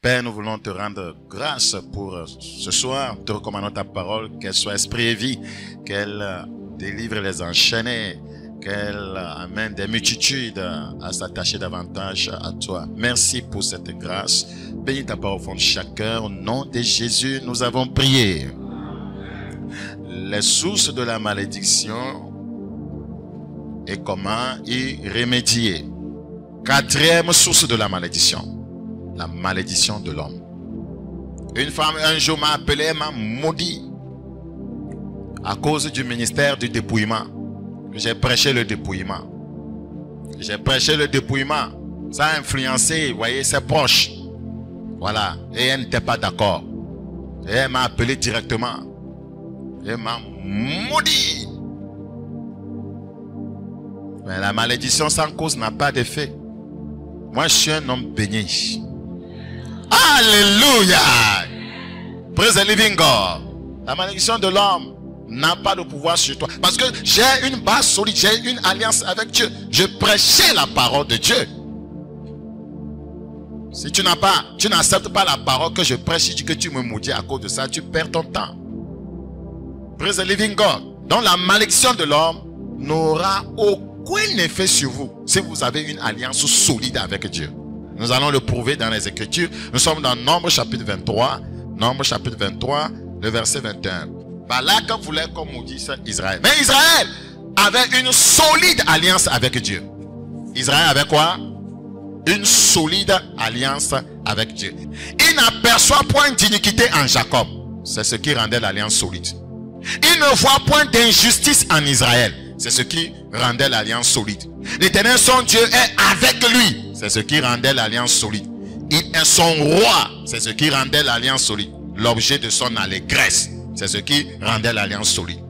Père, nous voulons te rendre grâce pour ce soir. Te recommandons ta parole, qu'elle soit esprit et vie, qu'elle délivre les enchaînés, qu'elle amène des multitudes à s'attacher davantage à toi. Merci pour cette grâce. Bénis ta parole au fond de chaque cœur. Au nom de Jésus, nous avons prié. Les sources de la malédiction et comment y remédier. Quatrième source de la malédiction de l'homme. Une femme un jour m'a appelé, m'a maudit à cause du ministère du dépouillement. J'ai prêché le dépouillement. Ça a influencé, vous voyez, ses proches. Voilà. Et elle n'était pas d'accord. Et elle m'a appelé directement. Elle m'a maudit. Mais la malédiction sans cause n'a pas d'effet. Moi, je suis un homme béni. Alléluia. Praise the living God. La malédiction de l'homme n'a pas de pouvoir sur toi. Parce que j'ai une base solide, j'ai une alliance avec Dieu. Je prêchais la parole de Dieu. Si tu n'acceptes pas la parole que je prêche, si que tu me maudis à cause de ça, tu perds ton temps. Praise the living God. Donc la malédiction de l'homme n'aura aucun effet sur vous si vous avez une alliance solide avec Dieu. Nous allons le prouver dans les Écritures. Nous sommes dans Nombre chapitre 23. Nombre chapitre 23, le verset 21. Balak voulait qu'on maudisse Israël. Mais Israël avait une solide alliance avec Dieu. Israël avait quoi? Une solide alliance avec Dieu. Il n'aperçoit point d'iniquité en Jacob. C'est ce qui rendait l'alliance solide. Il ne voit point d'injustice en Israël. C'est ce qui rendait l'alliance solide. L'Éternel son Dieu est avec lui. C'est ce qui rendait l'alliance solide. Il est son roi. C'est ce qui rendait l'alliance solide. L'objet de son allégresse. C'est ce qui rendait l'alliance solide.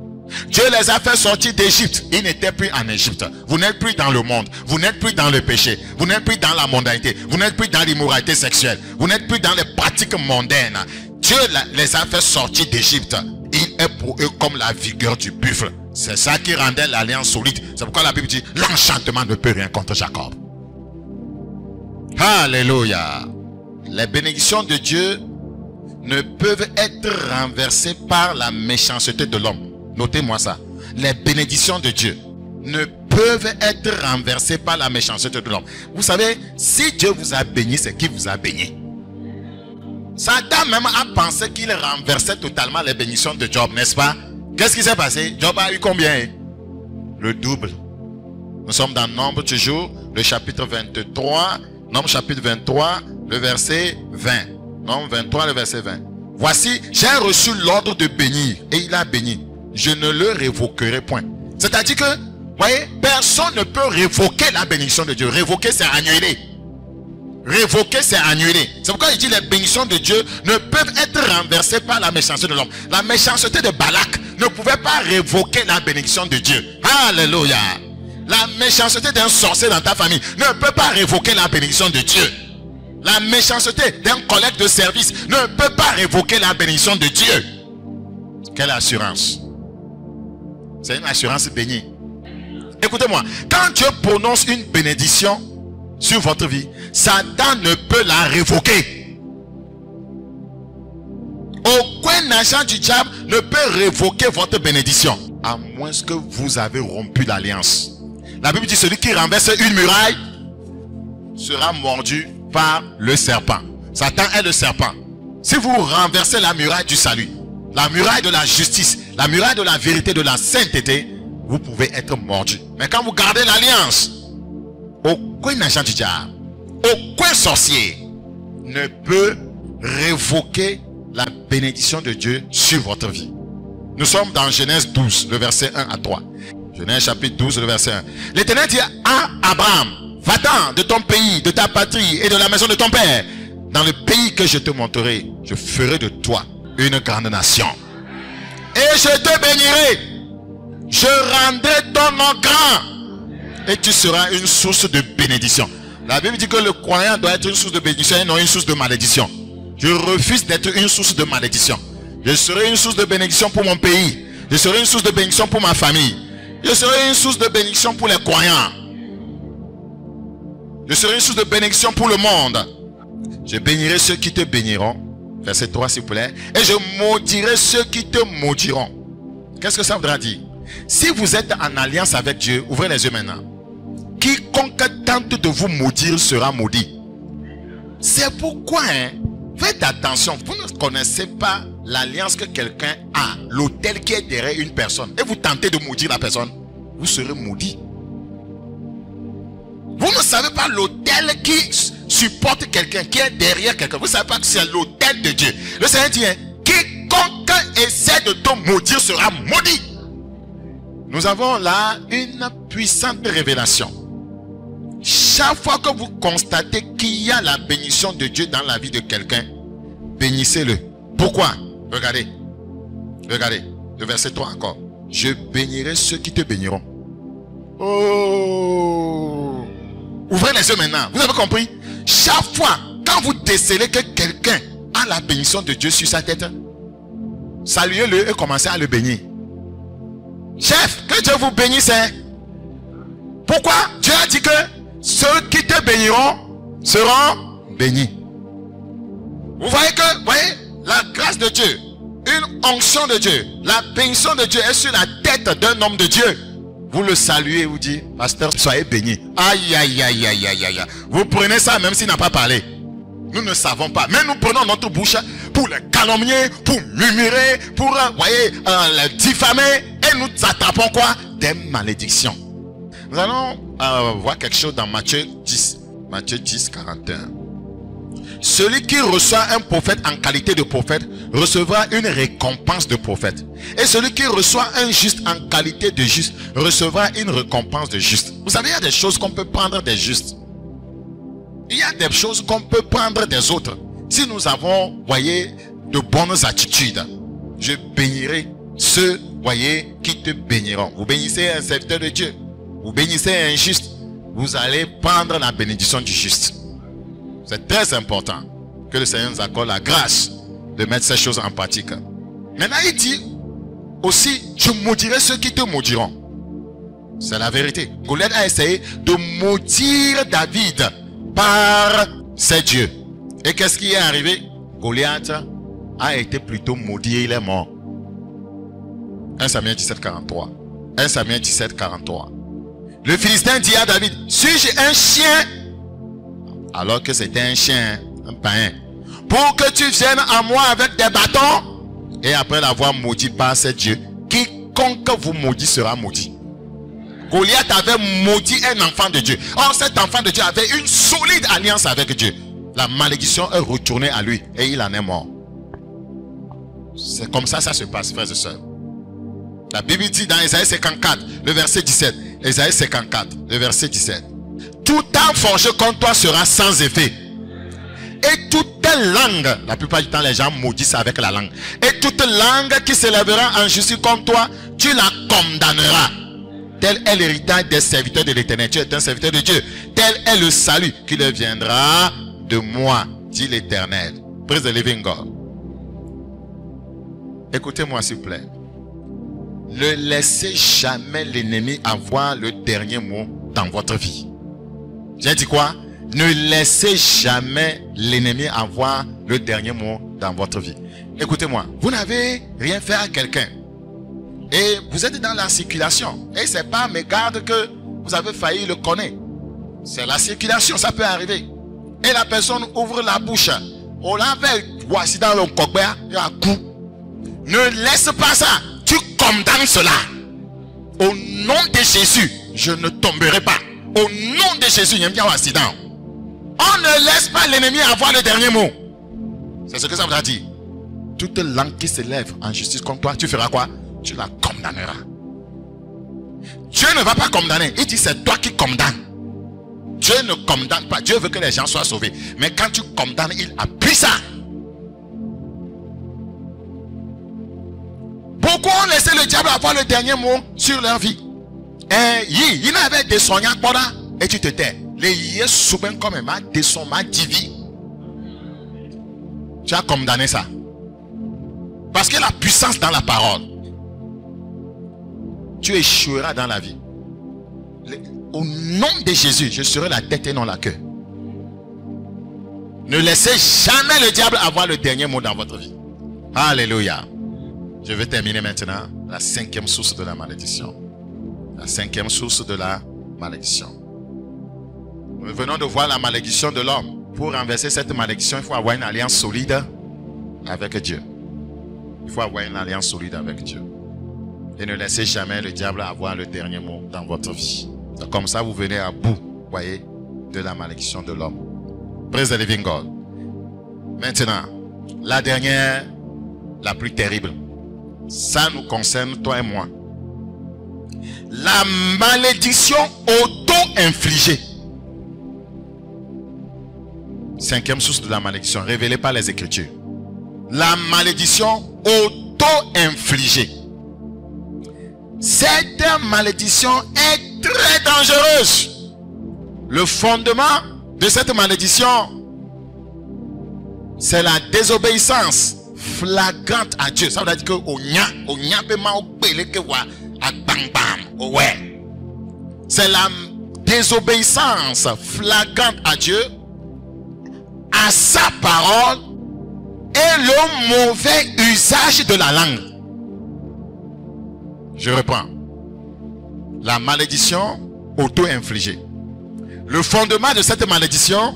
Dieu les a fait sortir d'Égypte. Ils n'étaient plus en Égypte. Vous n'êtes plus dans le monde. Vous n'êtes plus dans le péché. Vous n'êtes plus dans la mondanité. Vous n'êtes plus dans l'immoralité sexuelle. Vous n'êtes plus dans les pratiques mondaines. Dieu les a fait sortir d'Égypte. Il est pour eux comme la vigueur du buffle. C'est ça qui rendait l'alliance solide. C'est pourquoi la Bible dit l'enchantement ne peut rien contre Jacob. Alléluia. Les bénédictions de Dieu ne peuvent être renversées par la méchanceté de l'homme. Notez-moi ça. Les bénédictions de Dieu ne peuvent être renversées par la méchanceté de l'homme. Vous savez, si Dieu vous a béni, c'est qu'il vous a béni. Satan même a pensé qu'il renversait totalement les bénédictions de Job, n'est-ce pas? Qu'est-ce qui s'est passé? Job a eu combien? Le double. Nous sommes dans Nombre toujours, le chapitre 23. Nombre chapitre 23, le verset 20. Nombre 23, le verset 20. Voici, j'ai reçu l'ordre de bénir. Et il a béni. Je ne le révoquerai point. C'est-à-dire que, vous voyez, personne ne peut révoquer la bénédiction de Dieu. Révoquer, c'est annuler. Révoquer, c'est annuler. C'est pourquoi il dit les bénédictions de Dieu ne peuvent être renversées par la méchanceté de l'homme. La méchanceté de Balak ne pouvait pas révoquer la bénédiction de Dieu. Alléluia. La méchanceté d'un sorcier dans ta famille ne peut pas révoquer la bénédiction de Dieu. La méchanceté d'un collègue de service ne peut pas révoquer la bénédiction de Dieu. Quelle assurance? C'est une assurance bénie. Écoutez-moi, quand Dieu prononce une bénédiction sur votre vie, Satan ne peut la révoquer. Aucun agent du diable ne peut révoquer votre bénédiction, à moins que vous avez rompu l'alliance. La Bible dit, celui qui renverse une muraille sera mordu par le serpent. Satan est le serpent. Si vous renversez la muraille du salut, la muraille de la justice, la muraille de la vérité, de la sainteté, vous pouvez être mordu. Mais quand vous gardez l'alliance, aucun agent du diable, aucun sorcier ne peut révoquer la bénédiction de Dieu sur votre vie. Nous sommes dans Genèse 12, le verset 1 à 3. Genèse chapitre 12, le verset 1. L'Éternel dit à Abraham, va-t'en de ton pays, de ta patrie et de la maison de ton père. Dans le pays que je te montrerai, je ferai de toi une grande nation. Et je te bénirai. Je rendrai ton nom grand. Et tu seras une source de bénédiction. La Bible dit que le croyant doit être une source de bénédiction et non une source de malédiction. Je refuse d'être une source de malédiction. Je serai une source de bénédiction pour mon pays. Je serai une source de bénédiction pour ma famille. Je serai une source de bénédiction pour les croyants. Je serai une source de bénédiction pour le monde. Je bénirai ceux qui te béniront. Verset 3 s'il vous plaît. Et je maudirai ceux qui te maudiront. Qu'est-ce que ça voudra dire? Si vous êtes en alliance avec Dieu, ouvrez les yeux maintenant. Quiconque tente de vous maudire sera maudit. C'est pourquoi, faites attention. Vous ne connaissez pas l'alliance que quelqu'un a, l'autel qui est derrière une personne, et vous tentez de maudire la personne, vous serez maudit. Vous ne savez pas l'autel qui supporte quelqu'un, qui est derrière quelqu'un. Vous ne savez pas que c'est l'autel de Dieu. Le Seigneur dit, quiconque essaie de te maudire sera maudit. Nous avons là une puissante révélation. Chaque fois que vous constatez qu'il y a la bénédiction de Dieu dans la vie de quelqu'un, bénissez-le. Pourquoi? Regardez. Regardez. Le verset 3 encore. Je bénirai ceux qui te béniront. Oh! Ouvrez les yeux maintenant. Vous avez compris? Chaque fois, quand vous décelez que quelqu'un a la bénédiction de Dieu sur sa tête, saluez-le et commencez à le bénir. Chef, que Dieu vous bénisse. Pourquoi? Dieu a dit que ceux qui te béniront seront bénis. Vous voyez que, voyez, la grâce de Dieu, une onction de Dieu, la bénédiction de Dieu est sur la tête d'un homme de Dieu. Vous le saluez, vous dites, pasteur, soyez béni. Aïe, aïe, aïe, aïe, aïe, aïe. Vous prenez ça même s'il n'a pas parlé. Nous ne savons pas. Mais nous prenons notre bouche pour le calomnier, pour murmurer, pour, voyez, le diffamer. Et nous attrapons quoi? Des malédictions. Nous allons voir quelque chose dans Matthieu 10. Matthieu 10, 41. Celui qui reçoit un prophète en qualité de prophète recevra une récompense de prophète. Et celui qui reçoit un juste en qualité de juste recevra une récompense de juste. Vous savez, il y a des choses qu'on peut prendre des justes. Il y a des choses qu'on peut prendre des autres. Si nous avons, voyez, de bonnes attitudes, je bénirai ceux, voyez, qui te béniront. Vous bénissez un serviteur de Dieu. Vous bénissez un juste. Vous allez prendre la bénédiction du juste. C'est très important que le Seigneur nous accorde la grâce de mettre ces choses en pratique. Maintenant, il dit aussi, je maudirai ceux qui te maudiront. C'est la vérité. Goliath a essayé de maudire David par ses dieux. Et qu'est-ce qui est arrivé? Goliath a été plutôt maudit et il est mort. 1 Samuel 17, 43. 1 Samuel 17, 43. Le Philistin dit à David, suis-je un chien? Alors que c'était un chien, un païen. Pour que tu viennes à moi avec des bâtons. Et après l'avoir maudit par ses dieux, quiconque vous maudit sera maudit. Goliath avait maudit un enfant de Dieu. Or cet enfant de Dieu avait une solide alliance avec Dieu. La malédiction est retournée à lui et il en est mort. C'est comme ça se passe, frères et sœurs. La Bible dit dans Ésaïe 54, le verset 17. Ésaïe 54, le verset 17. Tout arme forgé contre toi sera sans effet. Et toute langue, la plupart du temps les gens maudissent avec la langue. Et toute langue qui s'élèvera en justice contre toi, tu la condamneras. Tel est l'héritage des serviteurs de l'Éternel. Tu es un serviteur de Dieu. Tel est le salut qui leur viendra de moi, dit l'Éternel. Praise the living God. Écoutez-moi s'il vous plaît. Ne laissez jamais l'ennemi avoir le dernier mot dans votre vie. J'ai dit quoi? Ne laissez jamais l'ennemi avoir le dernier mot dans votre vie. Écoutez-moi, vous n'avez rien fait à quelqu'un. Et vous êtes dans la circulation. Et c'est pas mégarde que vous avez failli le connaître. C'est la circulation, ça peut arriver. Et la personne ouvre la bouche. On l'avait, voici dans le cockpit, il y a un coup. Ne laisse pas ça. Tu condamnes cela. Au nom de Jésus, je ne tomberai pas. Au nom de Jésus, il y a un accident. On ne laisse pas l'ennemi avoir le dernier mot. C'est ce que ça voudra dire. Toute langue qui s'élève en justice contre toi, tu feras quoi? Tu la condamneras. Dieu ne va pas condamner. Il dit c'est toi qui condamnes. Dieu ne condamne pas. Dieu veut que les gens soient sauvés. Mais quand tu condamnes, il appuie ça. Beaucoup ont laissé le diable avoir le dernier mot sur leur vie. Il n'avait des soignants et tu te tais. Les yeux souvent comme un mat de son mat divi. Tu as condamné ça. Parce que la puissance dans la parole. Tu échoueras dans la vie. Au nom de Jésus, je serai la tête et non la queue. Ne laissez jamais le diable avoir le dernier mot dans votre vie. Alléluia. Je vais terminer maintenant la 5e source de la malédiction. La 5e source de la malédiction. Nous venons de voir la malédiction de l'homme. Pour renverser cette malédiction, il faut avoir une alliance solide avec Dieu. Il faut avoir une alliance solide avec Dieu. Et ne laissez jamais le diable avoir le dernier mot dans votre vie. C'est comme ça, vous venez à bout, voyez, de la malédiction de l'homme. Praise the living God. Maintenant, la dernière, la plus terrible. Ça nous concerne, toi et moi. La malédiction auto-infligée. 5e source de la malédiction, révélée par les Écritures. La malédiction auto-infligée. Cette malédiction est très dangereuse. Le fondement de cette malédiction, c'est la désobéissance flagrante à Dieu. Ça veut dire que c'est la désobéissance flagrante à Dieu, à sa parole et le mauvais usage de la langue. Je reprends. La malédiction auto-infligée. Le fondement de cette malédiction,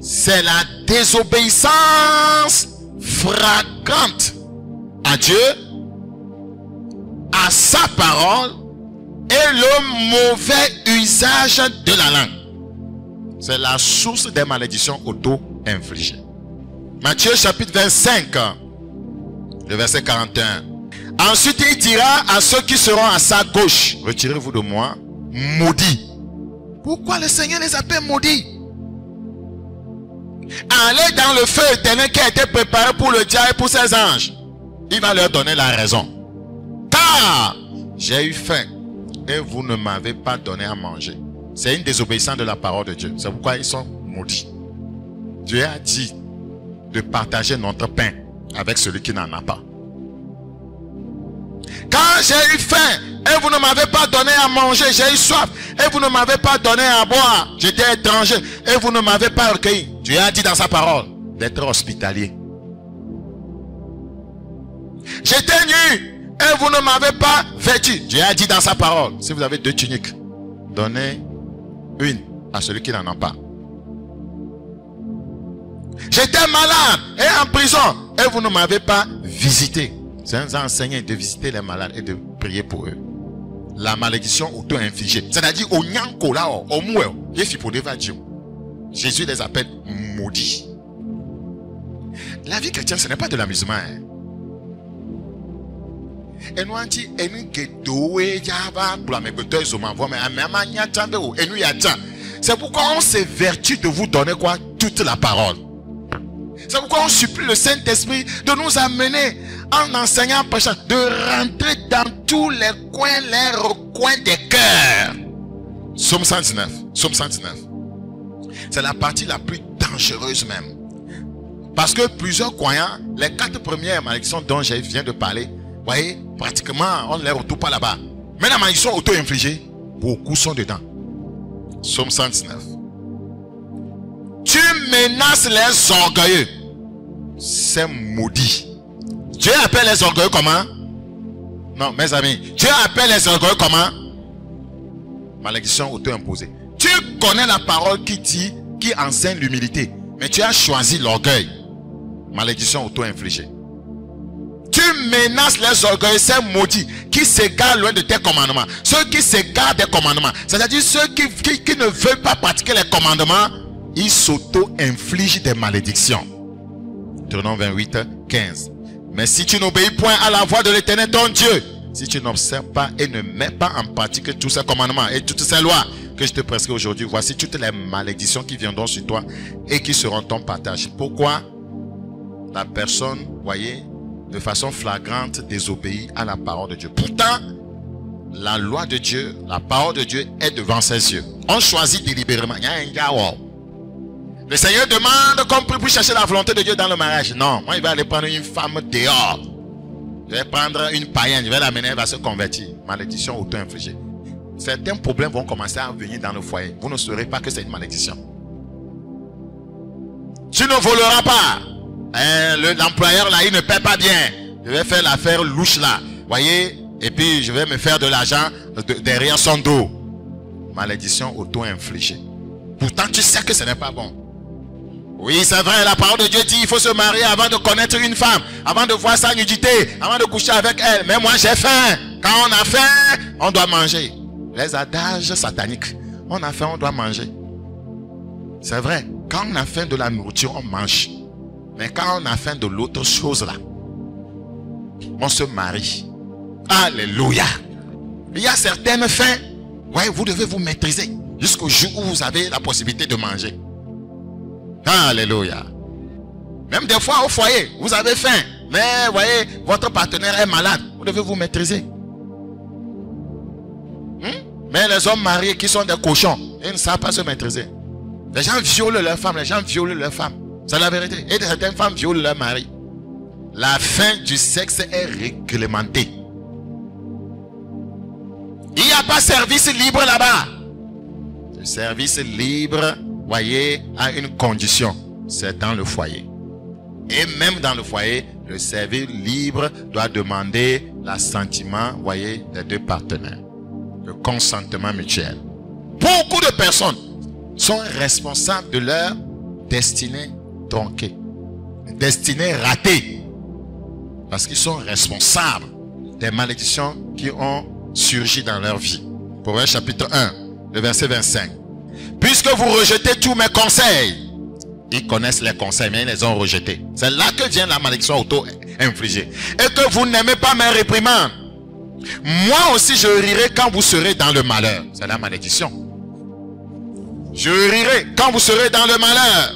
c'est la désobéissance flagrante à Dieu, à sa parole et le mauvais usage de la langue. C'est la source des malédictions auto-infligées. Matthieu chapitre 25, le verset 41. Ensuite il dira à ceux qui seront à sa gauche, retirez-vous de moi, maudits. Pourquoi le Seigneur les appelle maudits? Allez dans le feu éternel qui a été préparé pour le diable et pour ses anges. Il va leur donner la raison. Car j'ai eu faim et vous ne m'avez pas donné à manger. C'est une désobéissance de la parole de Dieu. C'est pourquoi ils sont maudits. Dieu a dit de partager notre pain avec celui qui n'en a pas. Quand j'ai eu faim et vous ne m'avez pas donné à manger, j'ai eu soif et vous ne m'avez pas donné à boire, j'étais étranger et vous ne m'avez pas recueilli. Dieu a dit dans sa parole d'être hospitalier. J'étais nu et vous ne m'avez pas vêtu. Dieu a dit dans sa parole, si vous avez 2 tuniques, donnez une à celui qui n'en a pas. J'étais malade et en prison et vous ne m'avez pas visité. C'est un enseignant de visiter les malades et de prier pour eux. La malédiction auto-infligée. C'est-à-dire, au nyanko là, au moué, Jésus les appelle maudits. La vie chrétienne, ce n'est pas de l'amusement. Et nous dit, c'est pourquoi on s'évertue de vous donner quoi? Toute la parole. C'est pourquoi on supplie le Saint-Esprit de nous amener en enseignant, prêchant, de rentrer dans tous les coins, les recoins des cœurs. Psaume 119. Psaume 119. C'est la partie la plus dangereuse même. Parce que plusieurs croyants, les 4 premières malédictions dont je viens de parler, vous voyez, pratiquement, on ne les retrouve pas là-bas. Mais la malédiction auto-infligée, beaucoup sont dedans. Psaume 119. Tu menaces les orgueilleux. C'est maudit. Dieu appelle les orgueilleux comment? Non, mes amis. Dieu appelle les orgueilleux comment? Malédiction auto-imposée. Tu connais la parole qui dit, qui enseigne l'humilité. Mais tu as choisi l'orgueil. Malédiction auto-infligée. Tu menaces les orgueilleux, c'est maudit, qui s'égarent loin de tes commandements. Ceux qui s'égarent des commandements, c'est-à-dire ceux qui ne veulent pas pratiquer les commandements, ils s'auto-infligent des malédictions. Deutéronome 28, 15. Mais si tu n'obéis point à la voix de l'Éternel ton Dieu, si tu n'observes pas et ne mets pas en pratique tous ces commandements et toutes ces lois que je te prescris aujourd'hui, voici toutes les malédictions qui viendront sur toi et qui seront ton partage. Pourquoi la personne, voyez, de façon flagrante désobéit à la parole de Dieu? Pourtant, la loi de Dieu, la parole de Dieu est devant ses yeux. On choisit délibérément. Le Seigneur demande qu'on prie pour chercher la volonté de Dieu dans le mariage. Non, moi, il va aller prendre une femme dehors. Je vais prendre une païenne, je vais l'amener, elle va se convertir. Malédiction auto-infligée. Certains problèmes vont commencer à venir dans le foyer. Vous ne saurez pas que c'est une malédiction. Tu ne voleras pas. L'employeur là, il ne paie pas bien. Je vais faire l'affaire louche là. Voyez? Et puis je vais me faire de l'argent derrière son dos. Malédiction auto-infligée. Pourtant tu sais que ce n'est pas bon. Oui, c'est vrai, la parole de Dieu dit il faut se marier avant de connaître une femme, avant de voir sa nudité, avant de coucher avec elle. Mais moi j'ai faim. Quand on a faim, on doit manger. Les adages sataniques. On a faim, on doit manger. C'est vrai, quand on a faim de la nourriture, on mange. Mais quand on a faim de l'autre chose là, on se marie. Alléluia. Il y a certaines fins, ouais, vous devez vous maîtriser jusqu'au jour où vous avez la possibilité de manger. Alléluia. Même des fois au foyer, vous avez faim, mais voyez, votre partenaire est malade. Vous devez vous maîtriser. Mais les hommes mariés qui sont des cochons, ils ne savent pas se maîtriser. Les gens violent leurs femmes, les gens violent leurs femmes. C'est la vérité. Et certaines femmes violent leur mari. La fin du sexe est réglementée. Il n'y a pas service libre là-bas. Le service libre, voyez, a une condition. C'est dans le foyer. Et même dans le foyer, le service libre doit demander l'assentiment, voyez, des deux partenaires. Le consentement mutuel. Beaucoup de personnes sont responsables de leur destinée tronquée. Destinée ratée. Parce qu'ils sont responsables des malédictions qui ont surgi dans leur vie. Proverbe chapitre 1, le verset 25. Puisque vous rejetez tous mes conseils. Ils connaissent les conseils, mais ils les ont rejetés. C'est là que vient la malédiction auto-infligée. Et que vous n'aimez pas mes réprimandes. Moi aussi je rirai quand vous serez dans le malheur. C'est la malédiction. Je rirai quand vous serez dans le malheur.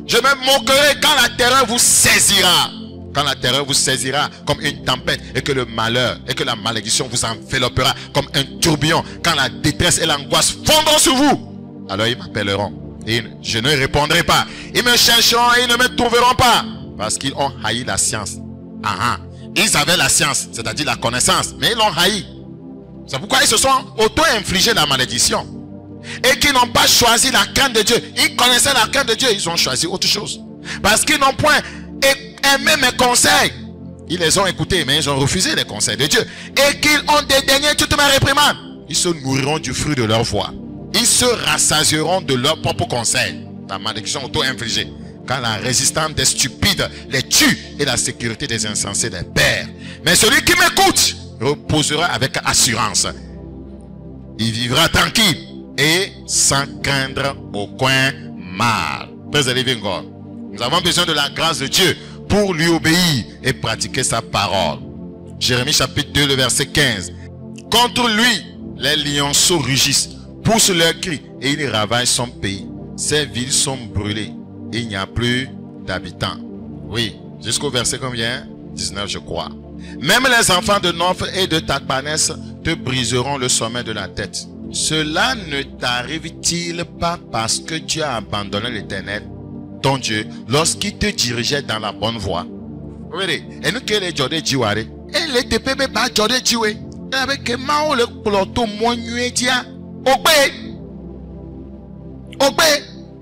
Je me moquerai quand la terreur vous saisira. Quand la terreur vous saisira comme une tempête et que le malheur et que la malédiction vous enveloppera comme un tourbillon. Quand la détresse et l'angoisse fondront sur vous. Alors ils m'appelleront et je ne répondrai pas. Ils me chercheront et ils ne me trouveront pas. Parce qu'ils ont haï la science. Ils avaient la science, c'est-à-dire la connaissance, mais ils l'ont haï. C'est pourquoi ils se sont auto-infligés la malédiction. Et qu'ils n'ont pas choisi la crainte de Dieu. Ils connaissaient la crainte de Dieu, ils ont choisi autre chose. Parce qu'ils n'ont point aimé mes conseils. Ils les ont écoutés, mais ils ont refusé les conseils de Dieu. Et qu'ils ont dédaigné toutes mes réprimandes. Ils se nourriront du fruit de leur voix. Ils se rassasieront de leurs propres conseils. La malédiction auto-infligée. Quand la résistance des stupides les tue et la sécurité des insensés les perd. Mais celui qui m'écoute reposera avec assurance. Il vivra tranquille et sans craindre aucun mal. Praise the living God. Nous avons besoin de la grâce de Dieu pour lui obéir et pratiquer sa parole. Jérémie chapitre 2, le verset 15. Contre lui, les lionceaux rugissent, poussent leurs cris et ils ravagent son pays. Ses villes sont brûlées. Il n'y a plus d'habitants. Oui, jusqu'au verset combien? 19 je crois. Même les enfants de Noph et de Tahpanès te briseront le sommet de la tête. Cela ne t'arrive-t-il pas parce que tu as abandonné l'Éternel, ton Dieu, lorsqu'il te dirigeait dans la bonne voie? Oui, et nous qui les Jodé Jiware, et les TPB pas Jodé Jiwe, avec Mao le ploto monué dia, obé.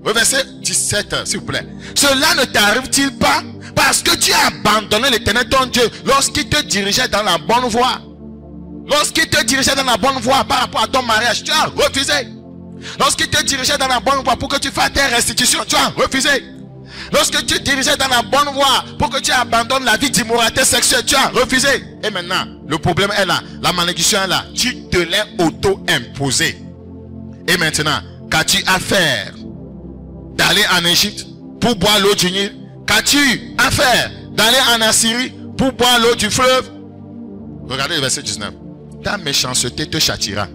Verset 17, s'il vous plaît. Cela ne t'arrive-t-il pas parce que tu as abandonné l'Éternel ton Dieu lorsqu'il te dirigeait dans la bonne voie? Lorsqu'il te dirigeait dans la bonne voie par rapport à ton mariage, tu as refusé. Lorsqu'il te dirigeait dans la bonne voie pour que tu fasses tes restitutions, tu as refusé. Lorsque tu dirigeais dans la bonne voie pour que tu abandonnes la vie d'immoralité sexuelle, tu as refusé. Et maintenant, le problème est là. La malédiction est là. Tu te l'es auto-imposé. Et maintenant, qu'as-tu à faire? D'aller en Égypte pour boire l'eau du Nil? Qu'as-tu à faire d'aller en Assyrie pour boire l'eau du fleuve? Regardez le verset 19. Ta méchanceté te châtira.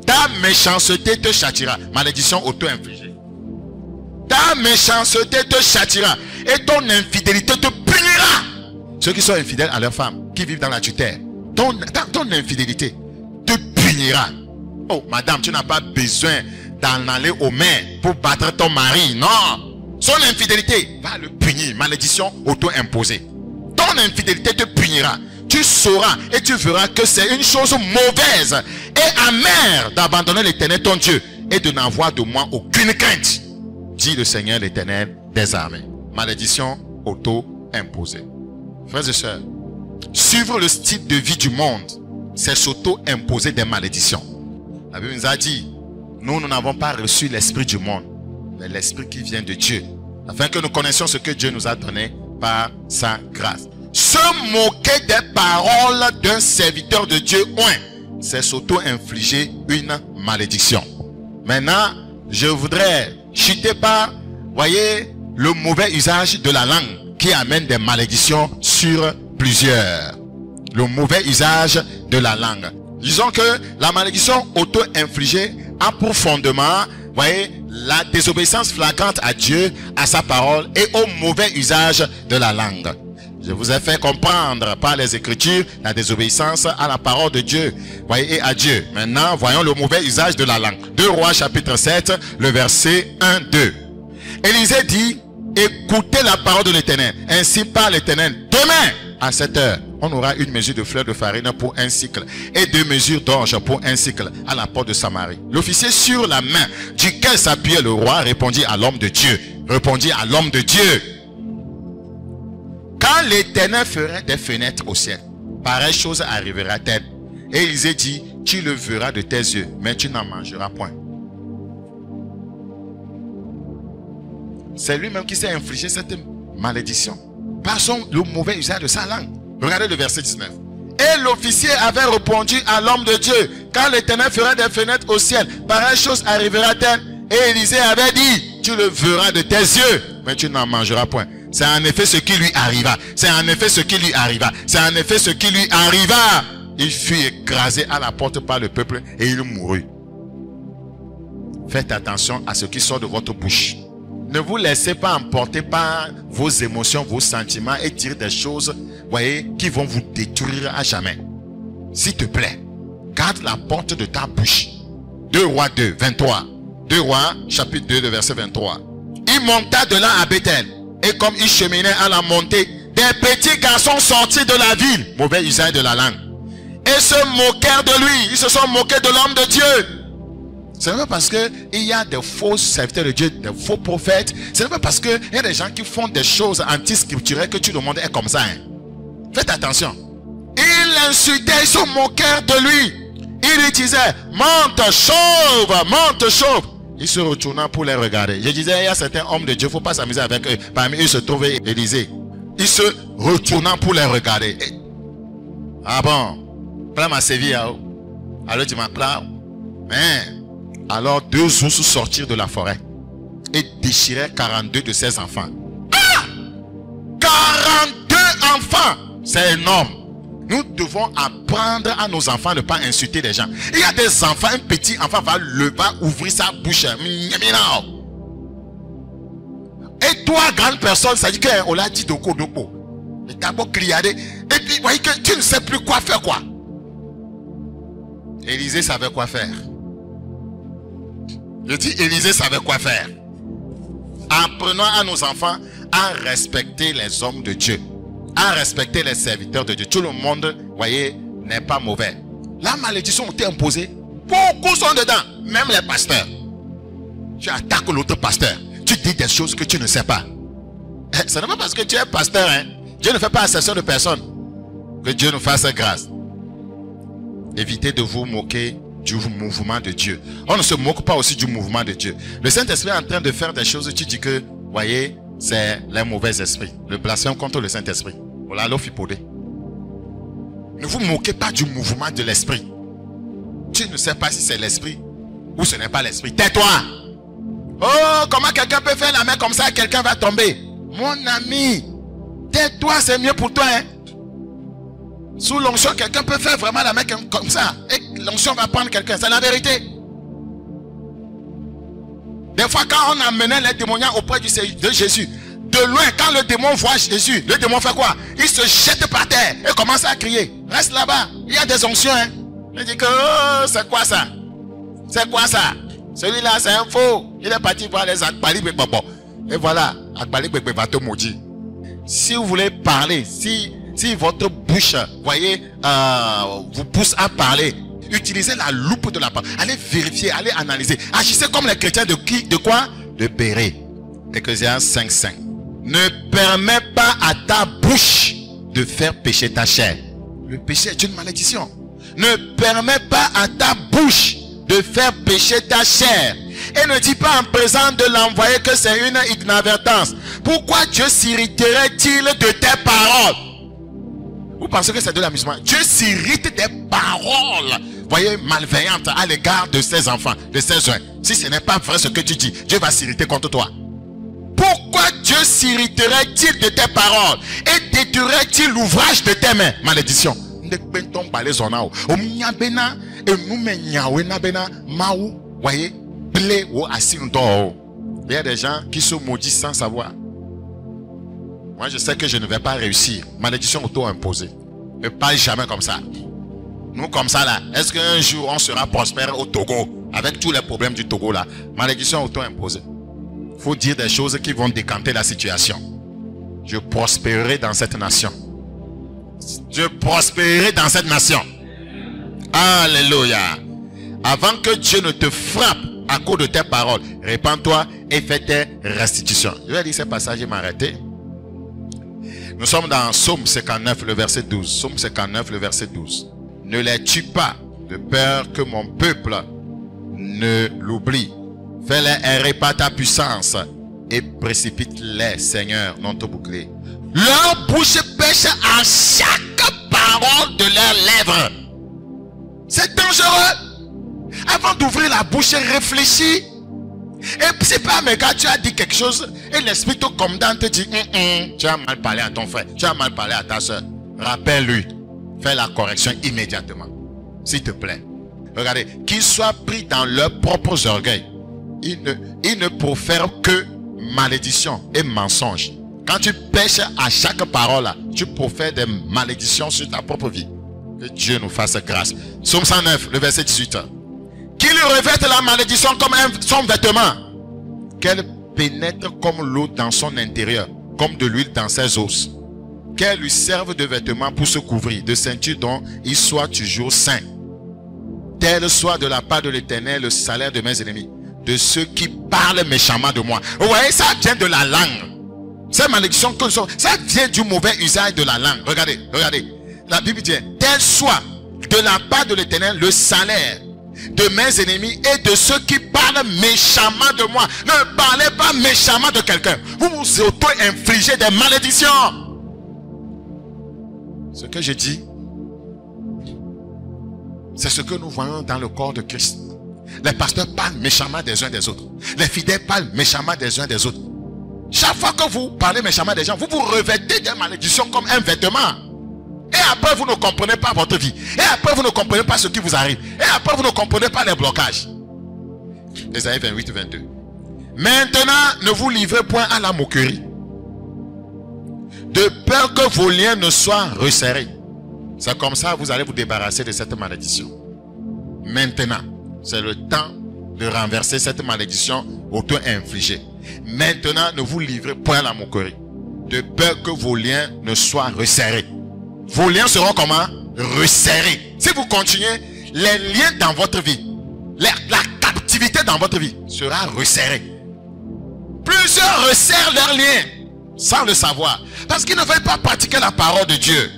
Ta méchanceté te châtira. Malédiction auto-infligée. Ta méchanceté te châtira. Et ton infidélité te punira. Ceux qui sont infidèles à leur femme, qui vivent dans la tutelle, ton infidélité te punira. Oh, madame, tu n'as pas besoin d'en aller aux mains pour battre ton mari. Non. Son infidélité va le punir. Malédiction auto-imposée. Ton infidélité te punira. Tu sauras et tu verras que c'est une chose mauvaise et amère d'abandonner l'Éternel ton Dieu et de n'avoir de moi aucune crainte. dit le Seigneur l'Éternel des armées. Malédiction auto-imposée. Frères et sœurs, suivre le style de vie du monde, c'est s'auto-imposer des malédictions. La Bible nous a dit, nous n'avons pas reçu l'esprit du monde, mais l'esprit qui vient de Dieu, afin que nous connaissions ce que Dieu nous a donné par sa grâce. Se moquer des paroles d'un serviteur de Dieu, c'est s'auto-infliger une malédiction. Maintenant, je voudrais chuter par, voyez, le mauvais usage de la langue qui amène des malédictions sur plusieurs. Le mauvais usage de la langue. Disons que la malédiction auto-infligée a pour fondement, voyez, la désobéissance flagrante à Dieu, à sa parole et au mauvais usage de la langue. Je vous ai fait comprendre par les Écritures la désobéissance à la parole de Dieu, voyez, et à Dieu. Maintenant, voyons le mauvais usage de la langue. 2 Rois chapitre 7, le verset 1-2. Élisée dit, écoutez la parole de l'Éternel. Ainsi parle l'Éternel. Demain, à 7 heures, on aura une mesure de fleur de farine pour un cycle et 2 mesures d'orge pour un cycle à la porte de Samarie. L'officier sur la main duquel s'appuyait le roi répondit à l'homme de Dieu. Répondit à l'homme de Dieu. Quand l'Éternel ferait des fenêtres au ciel, pareille chose arrivera-t-elle. Et Élisée dit, tu le verras de tes yeux, mais tu n'en mangeras point. C'est lui-même qui s'est infligé cette malédiction par le mauvais usage de sa langue. Regardez le verset 19. Et l'officier avait répondu à l'homme de Dieu, quand l'Éternel fera des fenêtres au ciel, pareille chose arrivera-t-elle. Et Élisée avait dit, tu le verras de tes yeux, mais tu n'en mangeras point. C'est en effet ce qui lui arriva. C'est en effet ce qui lui arriva. C'est en effet ce qui lui arriva. Il fut écrasé à la porte par le peuple et il mourut. Faites attention à ce qui sort de votre bouche. Ne vous laissez pas emporter par vos émotions, vos sentiments et dire des choses, voyez, qui vont vous détruire à jamais. S'il te plaît, garde la porte de ta bouche. 2 Rois 2, 23. 2 Rois, chapitre 2, le verset 23. Il monta de là à Bethel. Et comme il cheminait à la montée, des petits garçons sortis de la ville, mauvais usage de la langue, et se moquèrent de lui. Ils se sont moqués de l'homme de Dieu. Ce n'est pas parce qu'il y a des faux serviteurs de Dieu, des faux prophètes. Ce n'est pas parce qu'il y a des gens qui font des choses anti-scripturelles que tout le monde est comme ça. Faites attention. Ils l'insultaient, ils se moquèrent de lui. Ils lui disaient, monte chauve, monte chauve. Il se retourna pour les regarder. Je disais, il y a certains hommes de Dieu, il ne faut pas s'amuser avec eux. Parmi eux se trouvait Élisée. Il se retourna pour les regarder. Et... ah bon, plein ma séville. Alors tu m'as plein. Alors 2 ours sortirent de la forêt et déchirèrent 42 de ses enfants. Ah! 42 enfants! C'est énorme. Nous devons apprendre à nos enfants de ne pas insulter les gens. Il y a des enfants, un petit enfant va ouvrir sa bouche. Et toi, grande personne, ça dit qu'on l'a dit doko. Et d'abord criader. Et puis, voyez que tu ne sais plus quoi faire, quoi. Élisée savait quoi faire. Je dis, Élisée savait quoi faire. Apprenons à nos enfants à respecter les hommes de Dieu. À respecter les serviteurs de Dieu. Tout le monde, voyez, n'est pas mauvais. La malédiction a été imposée. Beaucoup sont dedans. Même les pasteurs. Tu attaques l'autre pasteur. Tu dis des choses que tu ne sais pas. Ce n'est pas parce que tu es pasteur. Dieu ne fait pas exception de personne. Que Dieu nous fasse grâce. Évitez de vous moquer du mouvement de Dieu. On ne se moque pas aussi du mouvement de Dieu. Le Saint-Esprit est en train de faire des choses. Tu dis que, voyez, c'est les mauvais esprits. Le blasphème contre le Saint-Esprit. Voilà l'offipodé. Ne vous moquez pas du mouvement de l'esprit. Tu ne sais pas si c'est l'esprit ou ce n'est pas l'esprit. Tais-toi. Oh, comment quelqu'un peut faire la main comme ça et quelqu'un va tomber? Mon ami, tais-toi, c'est mieux pour toi. Sous l'onction, quelqu'un peut faire vraiment la main comme ça. Et l'onction va prendre quelqu'un. C'est la vérité. Des fois, quand on amenait les démoniaques auprès de Jésus, de loin, quand le démon voit Jésus, le démon fait quoi? Il se jette par terre et commence à crier. Reste là-bas. Il y a des onctions. Il dit que, oh, c'est quoi ça? C'est quoi ça? Celui-là, c'est un faux. Il est parti voir les Akbali Bekbabo. Et voilà, Akbali Bekbabo va te maudire. Si vous voulez parler, si votre bouche, voyez, vous pousse à parler, utilisez la loupe de la parole. Allez vérifier, allez analyser. Agissez comme les chrétiens de qui? De quoi? De Béret. Ecclésiaste 5:5. Ne permets pas à ta bouche de faire pécher ta chair. Le péché est une malédiction. Ne permets pas à ta bouche de faire pécher ta chair. Et ne dis pas en présence de l'envoyé que c'est une inadvertance. Pourquoi Dieu s'irriterait-il de tes paroles? Vous pensez que c'est de l'amusement? Dieu s'irrite des paroles, voyez, malveillantes à l'égard de ses enfants, de ses joints. Si ce n'est pas vrai ce que tu dis, Dieu va s'irriter contre toi. Pourquoi Dieu s'irriterait-il de tes paroles et détruirait-il l'ouvrage de tes mains? Malédiction. Voyez, il y a des gens qui se maudissent sans savoir. Moi, je sais que je ne vais pas réussir. Malédiction auto-imposée. Ne parle jamais comme ça. Nous, comme ça, là, est-ce qu'un jour, on sera prospère au Togo, avec tous les problèmes du Togo, là? Malédiction auto-imposée. Il faut dire des choses qui vont décanter la situation. Je prospérerai dans cette nation. Je prospérerai dans cette nation. Alléluia. Avant que Dieu ne te frappe à cause de tes paroles, répands-toi et fais tes restitutions. Je vais lire ce passage et m'arrêter. Nous sommes dans Psaume 59, le verset 12. Psaume 59, le verset 12. Ne les tue pas, de peur que mon peuple ne l'oublie. Fais-les errer par ta puissance et précipite-les, Seigneur, notre bouclier. Leur bouche pêche à chaque parole de leurs lèvres. C'est dangereux. Avant d'ouvrir la bouche, réfléchis. Et c'est pas, mais quand tu as dit quelque chose et l'esprit te condamne, te dit tu as mal parlé à ton frère, tu as mal parlé à ta soeur. Rappelle-lui, fais la correction immédiatement, s'il te plaît. Regardez, qu'ils soient pris dans leurs propres orgueils. Ils ne profèrent que malédiction et mensonge. Quand tu pêches à chaque parole, tu profères des malédictions sur ta propre vie. Que Dieu nous fasse grâce. Psaume 109, le verset 18. Qu'il revête la malédiction comme son vêtement. Qu'elle pénètre comme l'eau dans son intérieur, comme de l'huile dans ses os. Qu'elle lui serve de vêtement pour se couvrir, de ceinture dont il soit toujours saint. Tel soit de la part de l'Éternel le salaire de mes ennemis, de ceux qui parlent méchamment de moi. Vous voyez, ça vient de la langue. Ces malédictions, ça vient du mauvais usage de la langue. Regardez, regardez. La Bible dit, tel soit de la part de l'Éternel le salaire de mes ennemis et de ceux qui parlent méchamment de moi. Ne parlez pas méchamment de quelqu'un. Vous vous auto-infligez des malédictions. Ce que je dis, c'est ce que nous voyons dans le corps de Christ. Les pasteurs parlent méchamment des uns des autres. Les fidèles parlent méchamment des uns des autres. Chaque fois que vous parlez méchamment des gens, vous vous revêtez des malédictions comme un vêtement. Et après, vous ne comprenez pas votre vie. Et après, vous ne comprenez pas ce qui vous arrive. Et après, vous ne comprenez pas les blocages. Ésaïe 28, 22. Maintenant, ne vous livrez point à la moquerie, de peur que vos liens ne soient resserrés. C'est comme ça que vous allez vous débarrasser de cette malédiction. Maintenant, c'est le temps de renverser cette malédiction auto-infligée. Maintenant, ne vous livrez point à la moquerie, de peur que vos liens ne soient resserrés. Vos liens seront comment? Resserrés. Si vous continuez, les liens dans votre vie, la captivité dans votre vie sera resserrée. Plusieurs resserrent leurs liens sans le savoir, parce qu'ils ne veulent pas pratiquer la parole de Dieu.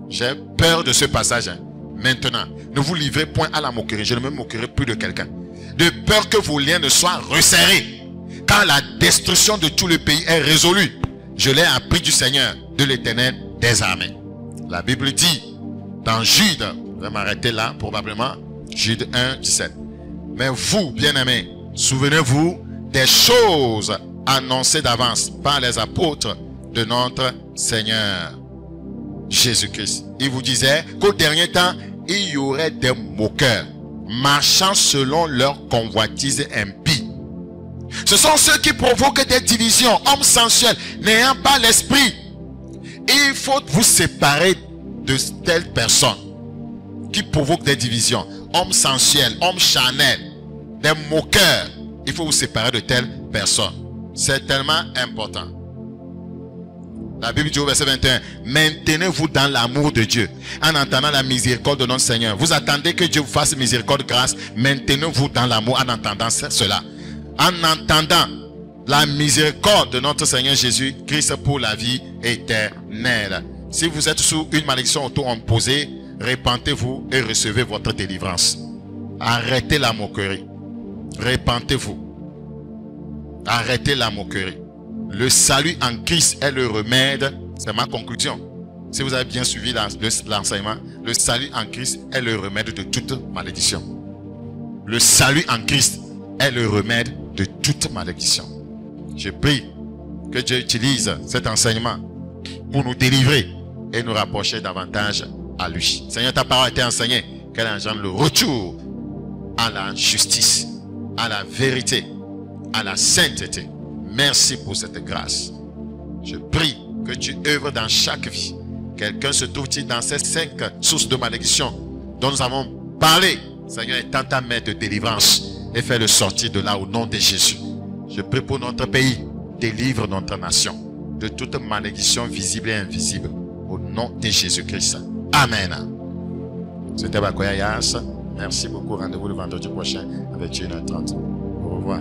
J'ai peur de ce passage. Maintenant, ne vous livrez point à la moquerie. Je ne me moquerai plus de quelqu'un. De peur que vos liens ne soient resserrés. Car la destruction de tout le pays est résolue. Je l'ai appris du Seigneur, de l'Éternel des armées. La Bible dit dans Jude, je vais m'arrêter là probablement, Jude 1, 17. Mais vous, bien-aimés, souvenez-vous des choses annoncées d'avance par les apôtres de notre Seigneur Jésus-Christ. Il vous disait qu'au dernier temps, il y aurait des moqueurs, marchant selon leur convoitise impie. Ce sont ceux qui provoquent des divisions, hommes sensuels, n'ayant pas l'esprit. Il faut vous séparer de telles personnes qui provoquent des divisions, hommes sensuels, hommes charnels, des moqueurs. Il faut vous séparer de telles personnes. C'est tellement important. La Bible dit au verset 21, maintenez-vous dans l'amour de Dieu, en entendant la miséricorde de notre Seigneur. Vous attendez que Dieu vous fasse miséricorde, grâce. Maintenez-vous dans l'amour en entendant cela. En entendant la miséricorde de notre Seigneur Jésus-Christ pour la vie éternelle. Si vous êtes sous une malédiction auto-imposée, repentez-vous et recevez votre délivrance. Arrêtez la moquerie. Repentez-vous. Arrêtez la moquerie. Le salut en Christ est le remède. C'est ma conclusion. Si vous avez bien suivi l'enseignement, le salut en Christ est le remède de toute malédiction. Le salut en Christ est le remède de toute malédiction. Je prie que Dieu utilise cet enseignement pour nous délivrer et nous rapprocher davantage à lui. Seigneur, ta parole a été enseignée, qu'elle engendre le retour à la justice, à la vérité, à la sainteté. Merci pour cette grâce. Je prie que tu œuvres dans chaque vie. Quelqu'un se trouve-t-il dans ces 5 sources de malédiction dont nous avons parlé? Seigneur, étends ta main de délivrance et fais-le sortir de là au nom de Jésus. Je prie pour notre pays. Délivre notre nation de toute malédiction visible et invisible. Au nom de Jésus-Christ. Amen. C'était Bakoya Yas. Merci beaucoup. Rendez-vous le vendredi prochain avec 1h30. Au revoir.